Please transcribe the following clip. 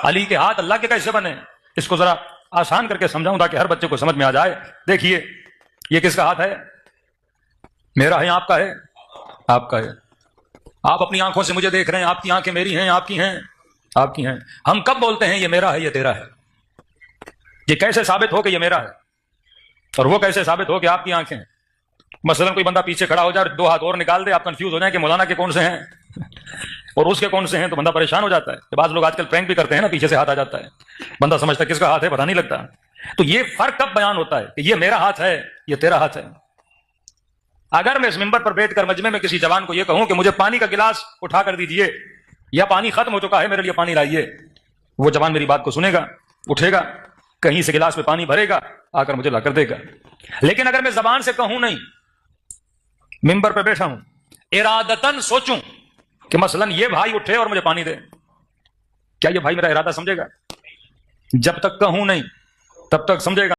علی کے ہاتھ اللہ کے کیسے بنے؟ اس کو ذرا آسان کر کے سمجھاؤں تاکہ ہر بچے کو سمجھ میں آ جائے. دیکھیے یہ کس کا ہاتھ ہے؟ میرا ہے، آپ کا ہے؟ آپ کا ہے. آپ اپنی آنکھوں سے مجھے دیکھ رہے ہیں، آپ کی آنکھیں میری ہیں، آپ کی ہیں، آپ کی ہیں. ہم کب بولتے ہیں یہ میرا ہے، یہ تیرا ہے؟ یہ کیسے ثابت ہو کہ یہ میرا ہے، اور وہ کیسے ثابت ہو کہ آپ کی آنکھیں ہیں؟ مثلا کوئی بندہ پیچھے کھڑا ہو جائے، دو ہاتھ اور نکال دے، آپ کنفیوز ہو جائیں کہ مولانا کے کون سے ہیں اور اس کے کون سے ہیں، تو بندہ پریشان ہو جاتا ہے. کہ بعض لوگ آج کل پرینک بھی کرتے ہیں نا، پیچھے سے ہاتھ آ جاتا ہے، بندہ سمجھتا ہے کس کا ہاتھ ہے، پتہ نہیں لگتا. تو یہ فرق کب بیان ہوتا ہے کہ یہ میرا ہاتھ ہے، یہ تیرا ہاتھ ہے؟ اگر میں اس ممبر پر بیٹھ کر مجمع میں کسی جوان کو یہ کہوں کہ مجھے پانی کا گلاس اٹھا کر دیجئے، یا پانی ختم ہو چکا ہے میرے لیے پانی لائیے، وہ جوان میری بات کو سنے گا، اٹھے گا، کہیں سے گلاس میں پانی بھرے گا، آ کر مجھے لا کر دے گا. لیکن اگر میں زبان سے کہوں نہیں، ممبر پہ بیٹھا ہوں، ارادتاً سوچوں کہ مثلا یہ بھائی اٹھے اور مجھے پانی دے، کیا یہ بھائی میرا ارادہ سمجھے گا؟ جب تک کہوں نہیں تب تک سمجھے گا.